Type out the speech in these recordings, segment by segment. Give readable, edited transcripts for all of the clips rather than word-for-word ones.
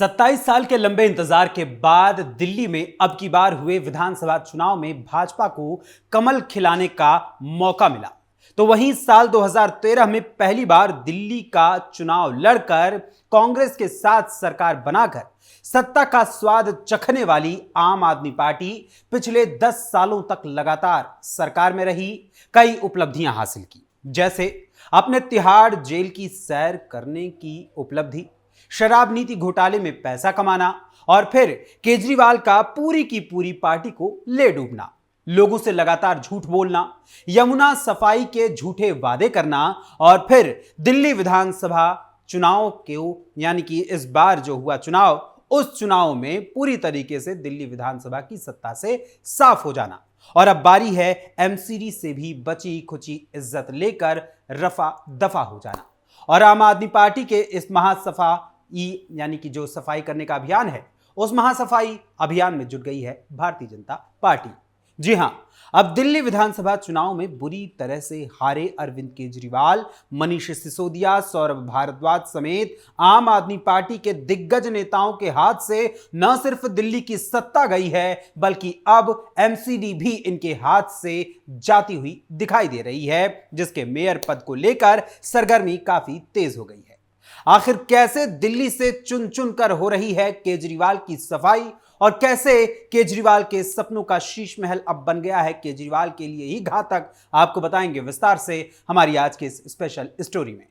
27 साल के लंबे इंतजार के बाद दिल्ली में अब की बार हुए विधानसभा चुनाव में भाजपा को कमल खिलाने का मौका मिला। तो वहीं साल 2013 में पहली बार दिल्ली का चुनाव लड़कर कांग्रेस के साथ सरकार बनाकर सत्ता का स्वाद चखने वाली आम आदमी पार्टी पिछले 10 सालों तक लगातार सरकार में रही, कई उपलब्धियां हासिल की, जैसे अपने तिहाड़ जेल की सैर करने की उपलब्धि, शराब नीति घोटाले में पैसा कमाना और फिर केजरीवाल का पूरी की पूरी पार्टी को ले डूबना, लोगों से लगातार झूठ बोलना, यमुना सफाई के झूठे वादे करना और फिर दिल्ली विधानसभा चुनाव को यानी कि इस बार जो हुआ चुनाव, उस चुनाव में पूरी तरीके से दिल्ली विधानसभा की सत्ता से साफ हो जाना। और अब बारी है एमसीडी से भी बची खुची इज्जत लेकर रफा दफा हो जाना। और आम आदमी पार्टी के इस महासफा यानी कि जो सफाई करने का अभियान है, उस महासफाई अभियान में जुट गई है भारतीय जनता पार्टी। जी हां, अब दिल्ली विधानसभा चुनाव में बुरी तरह से हारे अरविंद केजरीवाल, मनीष सिसोदिया, सौरभ भारद्वाज समेत आम आदमी पार्टी के दिग्गज नेताओं के हाथ से न सिर्फ दिल्ली की सत्ता गई है, बल्कि अब एमसीडी भी इनके हाथ से जाती हुई दिखाई दे रही है, जिसके मेयर पद को लेकर सरगर्मी काफी तेज हो गई है। आखिर कैसे दिल्ली से चुन चुन कर हो रही है केजरीवाल की सफाई और कैसे केजरीवाल के सपनों का शीश महल अब बन गया है केजरीवाल के लिए ही घातक, आपको बताएंगे विस्तार से हमारी आज के इस स्पेशल स्टोरी में।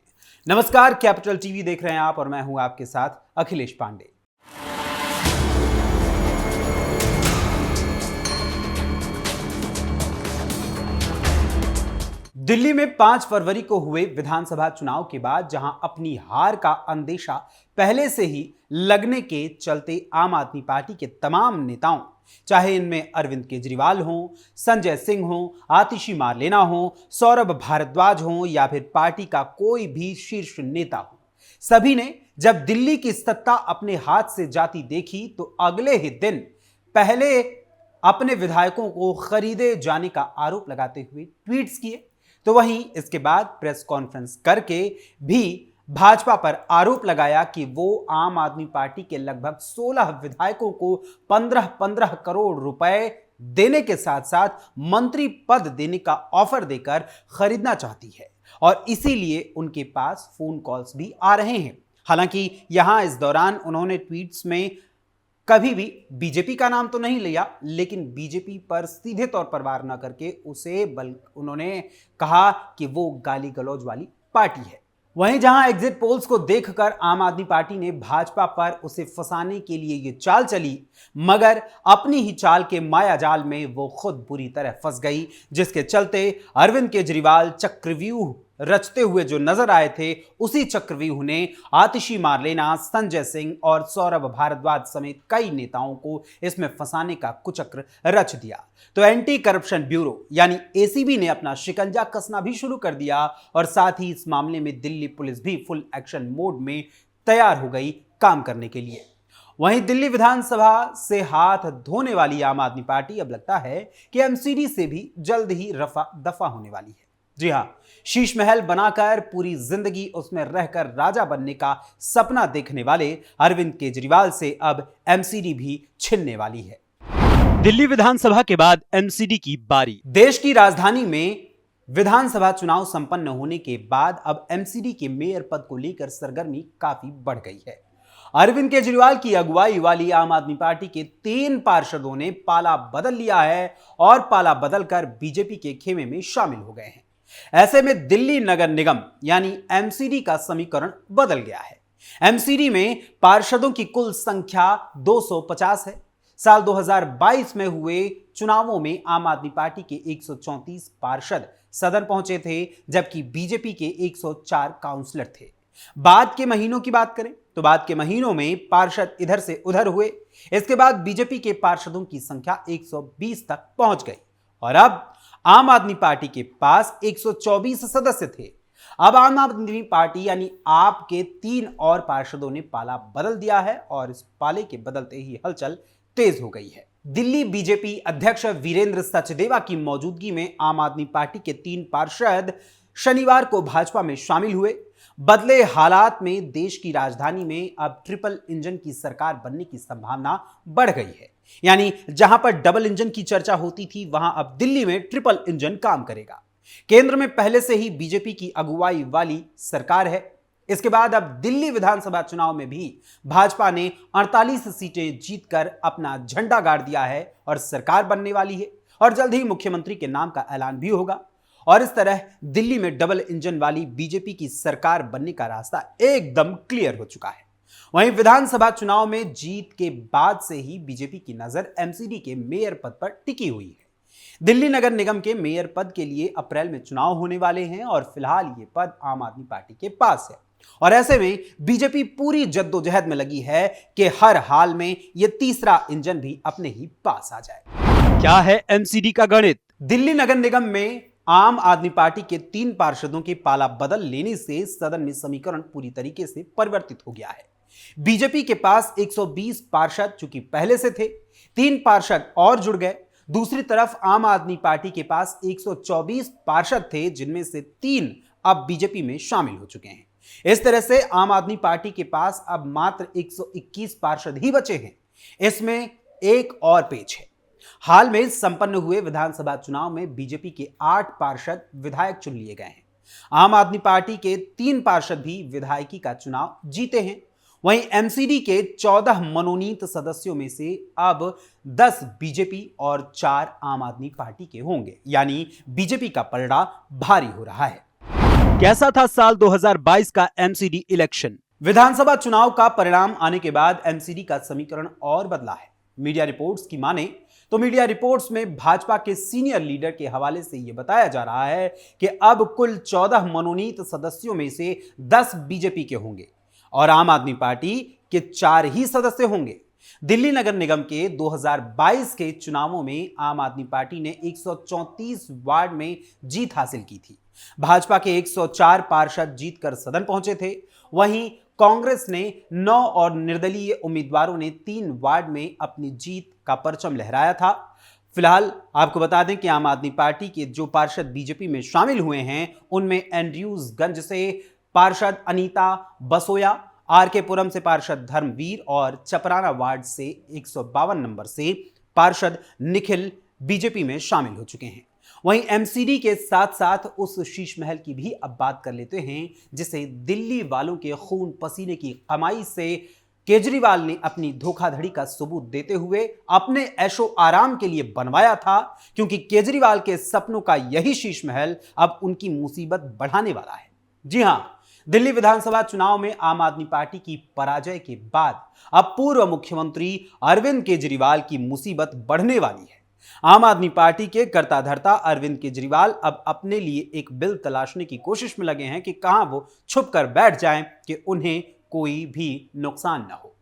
नमस्कार, कैपिटल टीवी देख रहे हैं आप और मैं हूं आपके साथ अखिलेश पांडे। दिल्ली में 5 फरवरी को हुए विधानसभा चुनाव के बाद जहां अपनी हार का अंदेशा पहले से ही लगने के चलते आम आदमी पार्टी के तमाम नेताओं, चाहे इनमें अरविंद केजरीवाल हों, संजय सिंह हों, आतिशी मारलेना हों, सौरभ भारद्वाज हों या फिर पार्टी का कोई भी शीर्ष नेता हो, सभी ने जब दिल्ली की सत्ता अपने हाथ से जाती देखी तो अगले ही दिन पहले अपने विधायकों को खरीदे जाने का आरोप लगाते हुए ट्वीट्स किए, तो वहीं इसके बाद प्रेस कॉन्फ्रेंस करके भी भाजपा पर आरोप लगाया कि वो आम आदमी पार्टी के लगभग 16 विधायकों को 15-15 करोड़ रुपए देने के साथ साथ मंत्री पद देने का ऑफर देकर खरीदना चाहती है और इसीलिए उनके पास फोन कॉल्स भी आ रहे हैं। हालांकि यहां इस दौरान उन्होंने ट्वीट्स में कभी भी बीजेपी का नाम तो नहीं लिया, लेकिन बीजेपी पर सीधे तौर पर वार न करके उन्होंने कहा कि वो गाली गलौज वाली पार्टी है। वहीं जहां एग्जिट पोल्स को देखकर आम आदमी पार्टी ने भाजपा पर उसे फंसाने के लिए ये चाल चली, मगर अपनी ही चाल के माया जाल में वो खुद बुरी तरह फंस गई, जिसके चलते अरविंद केजरीवाल चक्रव्यूह रचते हुए जो नजर आए थे, उसी चक्रव्यूह ने आतिशी मारलेना, संजय सिंह और सौरभ भारद्वाज समेत कई नेताओं को इसमें फंसाने का कुचक्र रच दिया। तो एंटी करप्शन ब्यूरो यानी एसीबी ने अपना शिकंजा कसना भी शुरू कर दिया और साथ ही इस मामले में दिल्ली पुलिस भी फुल एक्शन मोड में तैयार हो गई काम करने के लिए। वहीं दिल्ली विधानसभा से हाथ धोने वाली आम आदमी पार्टी अब लगता है कि एमसीडी से भी जल्द ही रफा दफा होने वाली है। जी हां, शीश महल बनाकर पूरी जिंदगी उसमें रहकर राजा बनने का सपना देखने वाले अरविंद केजरीवाल से अब एमसीडी भी छिनने वाली है। दिल्ली विधानसभा के बाद एमसीडी की बारी। देश की राजधानी में विधानसभा चुनाव संपन्न होने के बाद अब एमसीडी के मेयर पद को लेकर सरगर्मी काफी बढ़ गई है। अरविंद केजरीवाल की अगुवाई वाली आम आदमी पार्टी के 3 पार्षदों ने पाला बदल लिया है और पाला बदलकर बीजेपी के खेमे में शामिल हो गए हैं। ऐसे में दिल्ली नगर निगम यानी एमसीडी का समीकरण बदल गया है। एमसीडी में पार्षदों की कुल संख्या 250 है। साल 2022 में हुए चुनावों में आम आदमी पार्टी के 134 पार्षद सदन पहुंचे थे, जबकि बीजेपी के 104 काउंसलर थे। बाद के महीनों की बात करें तो बाद के महीनों में पार्षद इधर से उधर हुए। इसके बाद बीजेपी के पार्षदों की संख्या 120 तक पहुंच गई और अब आम आदमी पार्टी के पास 124 सदस्य थे। अब आम आदमी पार्टी यानी आप के 3 और पार्षदों ने पाला बदल दिया है और इस पाले के बदलते ही हलचल तेज हो गई है। दिल्ली बीजेपी अध्यक्ष वीरेंद्र सचदेवा की मौजूदगी में आम आदमी पार्टी के 3 पार्षद शनिवार को भाजपा में शामिल हुए। बदले हालात में देश की राजधानी में अब ट्रिपल इंजन की सरकार बनने की संभावना बढ़ गई है। यानी जहां पर डबल इंजन की चर्चा होती थी, वहां अब दिल्ली में ट्रिपल इंजन काम करेगा। केंद्र में पहले से ही बीजेपी की अगुवाई वाली सरकार है। इसके बाद अब दिल्ली विधानसभा चुनाव में भी भाजपा ने 48 सीटें जीतकर अपना झंडा गाड़ दिया है और सरकार बनने वाली है और जल्द ही मुख्यमंत्री के नाम का ऐलान भी होगा। और इस तरह दिल्ली में डबल इंजन वाली बीजेपी की सरकार बनने का रास्ता एकदम क्लियर हो चुका है। वहीं विधानसभा चुनाव में जीत के बाद से ही बीजेपी की नजर एमसीडी के मेयर पद पर टिकी हुई है। दिल्ली नगर निगम के मेयर पद के लिए अप्रैल में चुनाव होने वाले हैं और फिलहाल ये पद आम आदमी पार्टी के पास है। और ऐसे में बीजेपी पूरी जद्दोजहद में लगी है कि हर हाल में ये तीसरा इंजन भी अपने ही पास आ जाए। क्या है एमसीडी का गणित? दिल्ली नगर निगम में आम आदमी पार्टी के 3 पार्षदों के पाला बदल लेने से सदन में समीकरण पूरी तरीके से परिवर्तित हो गया है। बीजेपी के पास 120 पार्षद चूंकि पहले से थे, 3 पार्षद और जुड़ गए। दूसरी तरफ आम आदमी पार्टी के पास 124 पार्षद थे, जिनमें से 3 अब बीजेपी में शामिल हो चुके हैं। इस तरह से आम आदमी पार्टी के पास अब मात्र 121 पार्षद ही बचे हैं। इसमें एक और पेच है। हाल में संपन्न हुए विधानसभा चुनाव में बीजेपी के 8 पार्षद विधायक चुन लिए गए हैं। आम आदमी पार्टी के 3 पार्षद भी विधायकी का चुनाव जीते हैं। वहीं एमसीडी के 14 मनोनीत सदस्यों में से अब 10 बीजेपी और 4 आम आदमी पार्टी के होंगे। यानी बीजेपी का पलड़ा भारी हो रहा है। कैसा था साल 2022 का एमसीडी इलेक्शन? विधानसभा चुनाव का परिणाम आने के बाद एमसीडी का समीकरण और बदला है। मीडिया रिपोर्ट्स की माने तो मीडिया रिपोर्ट्स में भाजपा के सीनियर लीडर के हवाले से यह बताया जा रहा है कि अब कुल 14 मनोनीत सदस्यों में से 10 बीजेपी के होंगे और आम आदमी पार्टी के 4 ही सदस्य होंगे। दिल्ली नगर निगम के 2022 के चुनावों में आम आदमी पार्टी ने 134 वार्ड में जीत हासिल की थी। भाजपा के 104 पार्षद जीतकर सदन पहुंचे थे। वहीं कांग्रेस ने 9 और निर्दलीय उम्मीदवारों ने 3 वार्ड में अपनी जीत का परचम लहराया था। फिलहाल आपको बता दें कि आम आदमी पार्टी के जो पार्षद बीजेपी में शामिल हुए हैं, उनमें एंड्रयूजगंज से पार्षद अनीता बसोया, आरके पुरम से पार्षद धर्मवीर और चपराना वार्ड से 152 नंबर से पार्षद निखिल बीजेपी में शामिल हो चुके हैं। वहीं एमसीडी के साथ साथ उस शीश महल की भी अब बात कर लेते हैं, जिसे दिल्ली वालों के खून पसीने की कमाई से केजरीवाल ने अपनी धोखाधड़ी का सबूत देते हुए अपने ऐशो आराम के लिए बनवाया था, क्योंकि केजरीवाल के सपनों का यही शीश महल अब उनकी मुसीबत बढ़ाने वाला है। जी हां, दिल्ली विधानसभा चुनाव में आम आदमी पार्टी की पराजय के बाद अब पूर्व मुख्यमंत्री अरविंद केजरीवाल की मुसीबत बढ़ने वाली है। आम आदमी पार्टी के कर्ता धर्ता अरविंद केजरीवाल अब अपने लिए एक बिल तलाशने की कोशिश में लगे हैं कि कहां वो छुप कर बैठ जाएं कि उन्हें कोई भी नुकसान न हो।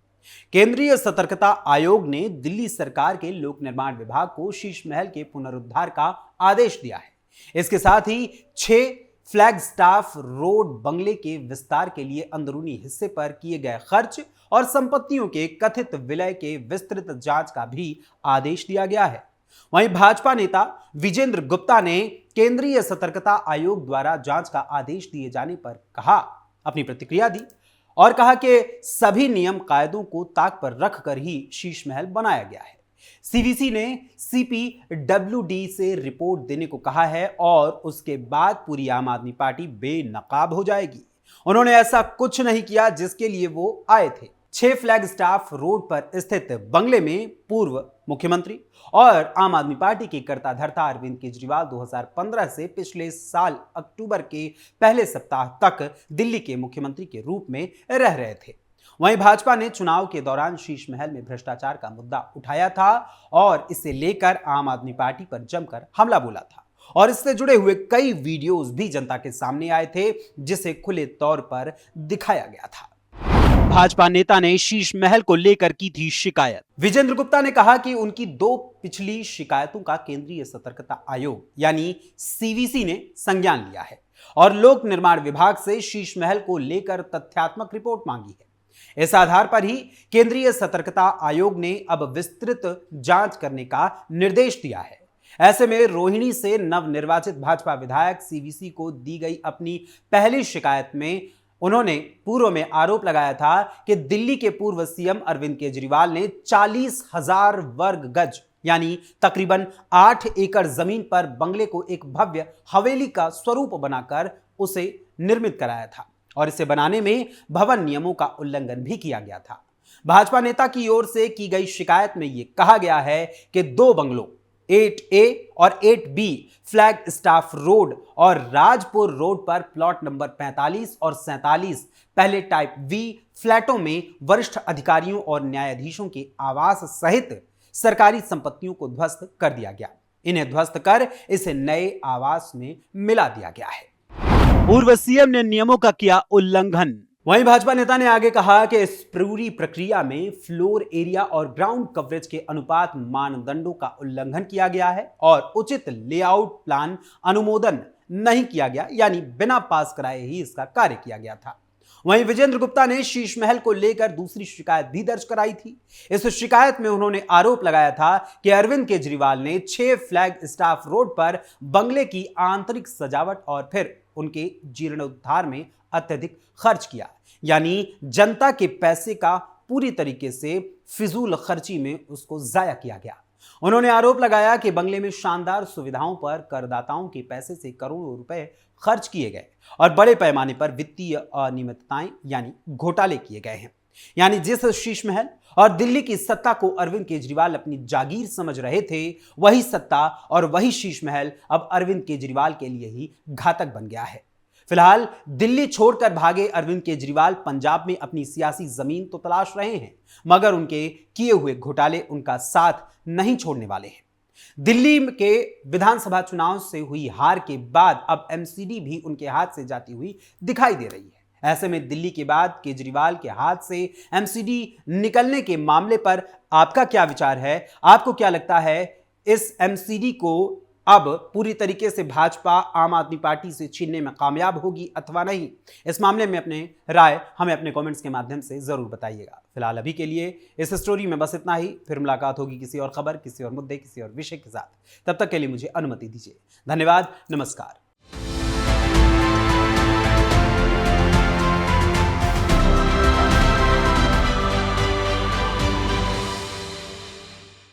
केंद्रीय सतर्कता आयोग ने दिल्ली सरकार के लोक निर्माण विभाग को शीश महल के पुनरुद्धार का आदेश दिया है। इसके साथ ही 6 फ्लैग स्टाफ रोड बंगले के विस्तार के लिए अंदरूनी हिस्से पर किए गए खर्च और संपत्तियों के कथित विलय के विस्तृत जांच का भी आदेश दिया गया है। वहीं भाजपा नेता विजेंद्र गुप्ता ने केंद्रीय सतर्कता आयोग द्वारा जांच का आदेश दिए जाने पर अपनी प्रतिक्रिया दी और कहा कि सभी नियम कायदों को ताक पर रखकर ही शीश महल बनाया गया है। सीवीसी ने सीपीडब्ल्यूडी से रिपोर्ट देने को कहा है और उसके बाद पूरी आम आदमी पार्टी बेनकाब हो जाएगी। उन्होंने ऐसा कुछ नहीं किया जिसके लिए वो आए थे। 6 फ्लैग स्टाफ रोड पर स्थित बंगले में पूर्व मुख्यमंत्री और आम आदमी पार्टी के कर्ता धर्ता अरविंद केजरीवाल 2015 से पिछले साल अक्टूबर के पहले सप्ताह तक दिल्ली के मुख्यमंत्री के रूप में रह रहे थे। वहीं भाजपा ने चुनाव के दौरान शीश महल में भ्रष्टाचार का मुद्दा उठाया था और इसे लेकर आम आदमी पार्टी पर जमकर हमला बोला था और इससे जुड़े हुए कई वीडियोस भी जनता के सामने आए थे, जिसे खुले तौर पर दिखाया गया था। भाजपा नेता ने शीश महल को लेकर की थी शिकायत। विजेंद्र गुप्ता ने कहा कि उनकी 2 पिछली शिकायतों का केंद्रीय सतर्कता आयोग यानी सीवीसी ने संज्ञान लिया है और लोक निर्माण विभाग से शीश महल को लेकर तथ्यात्मक रिपोर्ट मांगी है। इस आधार पर ही केंद्रीय सतर्कता आयोग ने अब विस्तृत जांच करने का निर्देश दिया है। ऐसे में रोहिणी से नवनिर्वाचित भाजपा विधायक सीवीसी को दी गई अपनी पहली शिकायत में उन्होंने पूर्व में आरोप लगाया था कि दिल्ली के पूर्व सीएम अरविंद केजरीवाल ने 40,000 वर्ग गज यानी तकरीबन 8 एकड़ जमीन पर बंगले को एक भव्य हवेली का स्वरूप बनाकर उसे निर्मित कराया था और इसे बनाने में भवन नियमों का उल्लंघन भी किया गया था। भाजपा नेता की ओर से की गई शिकायत में यह कहा गया है कि दो बंगलों 8A और 8B फ्लैग स्टाफ रोड और राजपुर रोड पर प्लॉट नंबर 45 और 47 पहले टाइप V फ्लैटों में वरिष्ठ अधिकारियों और न्यायाधीशों के आवास सहित सरकारी संपत्तियों को ध्वस्त कर दिया गया। इन्हें ध्वस्त कर इसे नए आवास में मिला दिया गया है। पूर्व सीएम ने नियमों का किया उल्लंघन। वहीं भाजपा नेता ने आगे कहा कि इस पूरी प्रक्रिया में फ्लोर एरिया और ग्राउंड कवरेज के अनुपात मानदंडों का उल्लंघन किया गया है और उचित लेआउट प्लान अनुमोदन नहीं किया गया, यानी बिना पास कराए ही इसका कार्य किया गया था। वहीं विजेंद्र गुप्ता ने शीश महल को लेकर दूसरी शिकायत भी दर्ज कराई थी। इस शिकायत में उन्होंने आरोप लगाया था कि अरविंद केजरीवाल ने 6 फ्लैग स्टाफ रोड पर बंगले की आंतरिक सजावट और फिर उनके जीर्णोद्धार में अत्यधिक खर्च किया, यानी जनता के पैसे का पूरी तरीके से फिजूल खर्ची में उसको जाया किया गया। उन्होंने आरोप लगाया कि बंगले में शानदार सुविधाओं पर करदाताओं के पैसे से करोड़ों रुपए खर्च किए गए और बड़े पैमाने पर वित्तीय अनियमितताएं यानी घोटाले किए गए हैं। यानी जिस शीश महल और दिल्ली की सत्ता को अरविंद केजरीवाल अपनी जागीर समझ रहे थे, वही सत्ता और वही शीश महल अब अरविंद केजरीवाल के लिए ही घातक बन गया है। फिलहाल दिल्ली छोड़कर भागे अरविंद केजरीवाल पंजाब में अपनी सियासी जमीन तो तलाश रहे हैं, मगर उनके किए हुए घोटाले उनका साथ नहीं छोड़ने वाले हैं। दिल्ली के विधानसभा चुनाव से हुई हार के बाद अब एमसीडी भी उनके हाथ से जाती हुई दिखाई दे रही है। ऐसे में दिल्ली के बाद केजरीवाल के हाथ से एमसीडी निकलने के मामले पर आपका क्या विचार है? आपको क्या लगता है इस एमसीडी को अब पूरी तरीके से भाजपा आम आदमी पार्टी से छीनने में कामयाब होगी अथवा नहीं? इस मामले में अपने राय हमें अपने कमेंट्स के माध्यम से जरूर बताइएगा। फिलहाल अभी के लिए इस स्टोरी में बस इतना ही। फिर मुलाकात होगी किसी और खबर, किसी और मुद्दे, किसी और विषय के साथ। तब तक के लिए मुझे अनुमति दीजिए। धन्यवाद, नमस्कार।